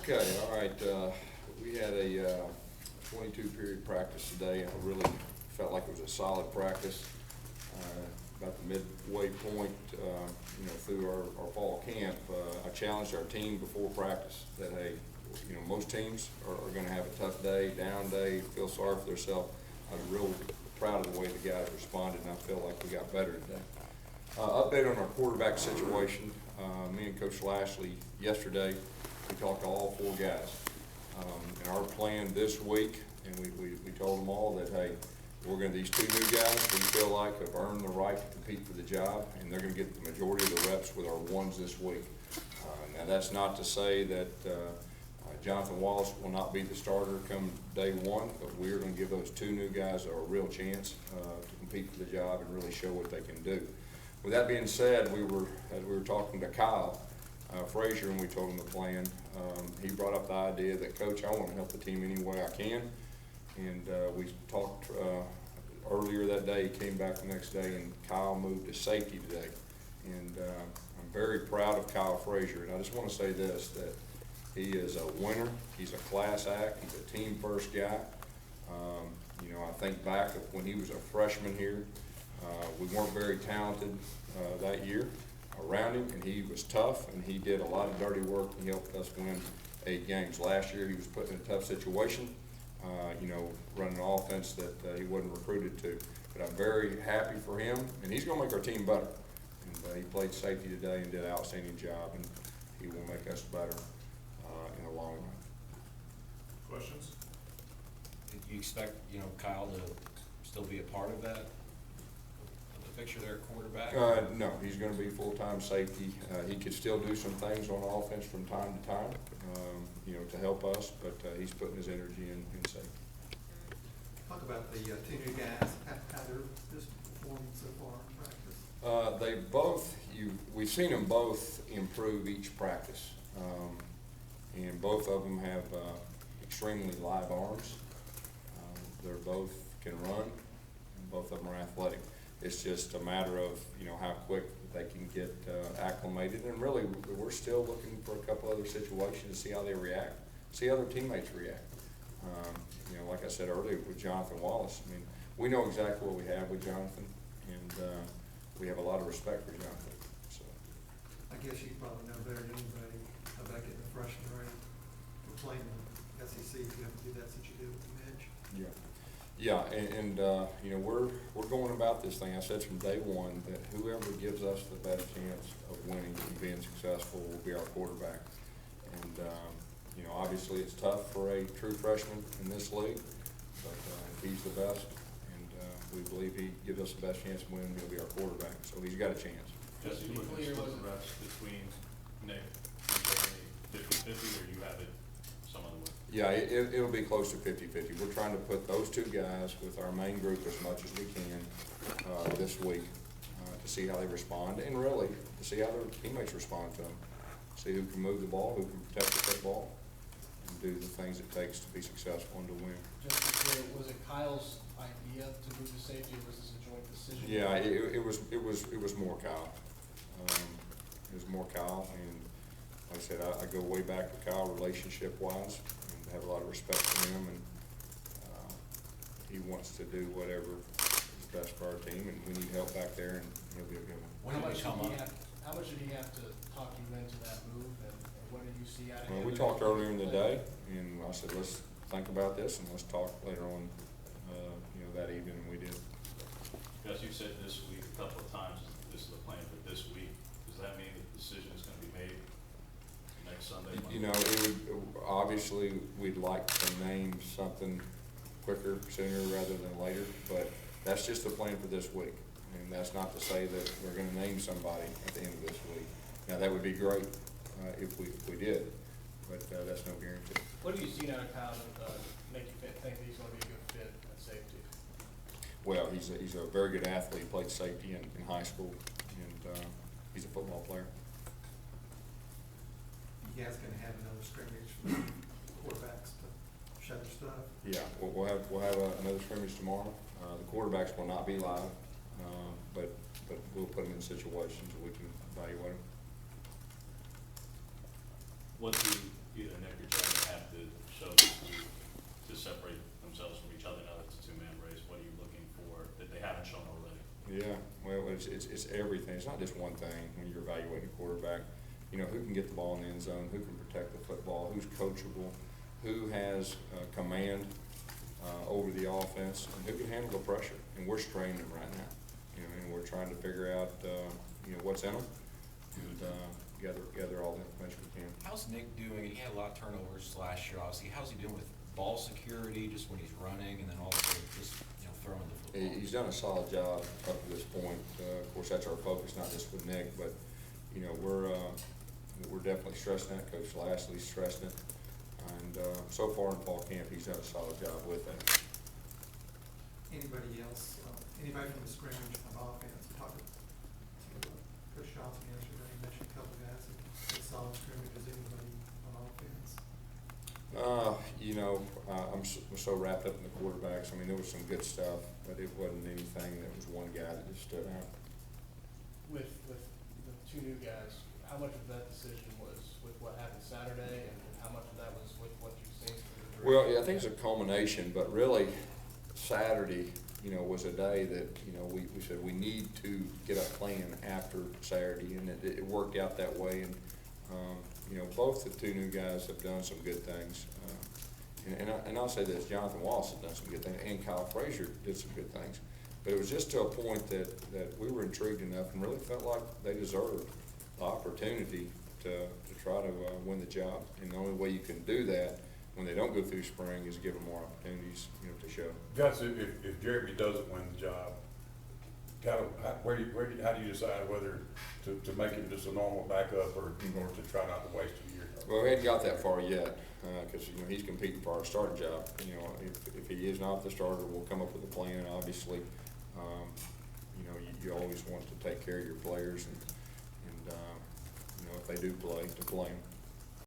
Okay, all right. We had a 22 period practice today, and I really felt like it was a solid practice. About the midway point, through our fall camp, I challenged our team before practice that, hey, most teams are going to have a tough day, down day, feel sorry for themselves. I was real proud of the way the guys responded, and I feel like we got better today. Update on our quarterback situation. Me and Coach Lashley yesterday, we talked to all four guys. And our plan this week, and we told them all that, hey, these two new guys we feel like have earned the right to compete for the job, and they're going to get the majority of the reps with our ones this week. Now that's not to say that Jonathan Wallace will not be the starter come day one, but we're going to give those two new guys a real chance to compete for the job and really show what they can do. With that being said, as we were talking to Kyle Frazier, and we told him the plan, he brought up the idea that, Coach, I want to help the team any way I can. And we talked earlier that day. He came back the next day, and Kyle moved to safety today. And I'm very proud of Kyle Frazier. And I just want to say this, that he is a winner. He's a class act. He's a team first guy. I think back when he was a freshman here, we weren't very talented that year around him, and he was tough, and he did a lot of dirty work, and he helped us win 8 games. Last year he was put in a tough situation, running an offense that he wasn't recruited to. But I'm very happy for him, and he's going to make our team better. And he played safety today and did an outstanding job, and he will make us better in the long run. Questions? Did you expect, Kyle to still be a part of that? The picture there, quarterback? No, he's going to be full-time safety. He could still do some things on offense from time to time, to help us, but he's putting his energy in safety. Talk about the two new guys, how they're just performing so far in practice. We've seen them both improve each practice, and both of them have extremely live arms. They're both can run, and both of them are athletic. It's just a matter of, how quick they can get acclimated. And really, we're still looking for a couple other situations to see how they react, see how their teammates react. Like I said earlier with Jonathan Wallace, we know exactly what we have with Jonathan, and we have a lot of respect for Jonathan. So, I guess you probably know better than anybody about getting the freshman ready for playing the SEC. You have to do that since you did with the Midge. And we're going about this thing. I said from day one that whoever gives us the best chance of winning and being successful will be our quarterback. And obviously it's tough for a true freshman in this league, but he's the best, and we believe he gives us the best chance of winning. He'll be our quarterback, so he's got a chance. Just to be clear, was the reps between Nick and 50-50, or you have it some other way? Yeah, it'll be close to 50-50. We're trying to put those two guys with our main group as much as we can this week to see how they respond, and really to see how their teammates respond to them. See who can move the ball, who can protect the football, and do the things it takes to be successful and to win. Just to be clear, was it Kyle's idea to move to safety, or was this a joint decision? Yeah, it was more Kyle. It was more Kyle, and like I said, I go way back to Kyle relationship-wise, and have a lot of respect for him, and he wants to do whatever is best for our team, and we need help back there, and he'll be a good one. How much did he have to talk you into that move, and what did you see out of him? We talked earlier in the day, and I said, let's think about this, and let's talk later on, that evening, and we did. Gus, you said this week a couple of times, this is the plan for this week. Does that mean the decision is going to be made next Sunday? Obviously, we'd like to name something quicker, sooner rather than later, but that's just the plan for this week. And that's not to say that we're going to name somebody at the end of this week. Now, that would be great if we did, but that's no guarantee. What have you seen out of Kyle to make you think that he's going to be a good fit at safety? Well, he's a very good athlete. He played safety in high school, and he's a football player. You guys gonna have another scrimmage for the quarterbacks to show their stuff? Yeah, we'll have another scrimmage tomorrow. The quarterbacks will not be live, but we'll put them in situations that we can evaluate them. What do either Nick or understand, it's not just one thing when you're evaluating a quarterback. You know, who can get the ball in the end zone, who can protect the football, who's coachable, who has command over the offense, and who can handle the pressure. And we're straining them right now, you know, and we're trying to figure out, you know, what's in them and gather all the information we can. How's Nick doing? He had a lot of turnovers last year, obviously. How's he doing with ball security, just when he's running, and then also just, you know, throwing the football? He's done a solid job up to this point. Of course, that's our focus, not just with Nick, but, you know, we're definitely stressing that. Coach Lashley's stressing it. And so far in fall camp, he's done a solid job with that. Anybody else, anybody from the scrimmage on offense? Talked to Coach Johnson yesterday, he mentioned a couple guys that solid scrimmage. Is anybody on offense? You know, I'm so wrapped up in the quarterbacks. I mean, there was some good stuff, but it wasn't anything that was one guy that just stood out. With the two new guys, how much of that decision was with what happened Saturday, and how much of that was with what you've seen? Well, yeah, I think it's a culmination, but really Saturday, you know, was a day that, you know, we said we need to get a plan after Saturday, and it worked out that way. And, you know, both the two new guys have done some good things. And I'll say this, Jonathan Wallace has done some good things, and Kyle Frazier did some good things. But it was just to a point that we were intrigued enough and really felt like they deserved the opportunity to try to win the job. And the only way you can do that when they don't go through spring is give them more opportunities, you know, to show. Gus, if Jeremy doesn't win the job, kind of, how do you decide whether to make him just a normal backup or to try not to waste a year? Well, we hadn't got that far yet, because, you know, he's competing for our starting job. You know, if he is not the starter, we'll come up with a plan, obviously. You know, you always want to take care of your players and you know, if they do play, to play them.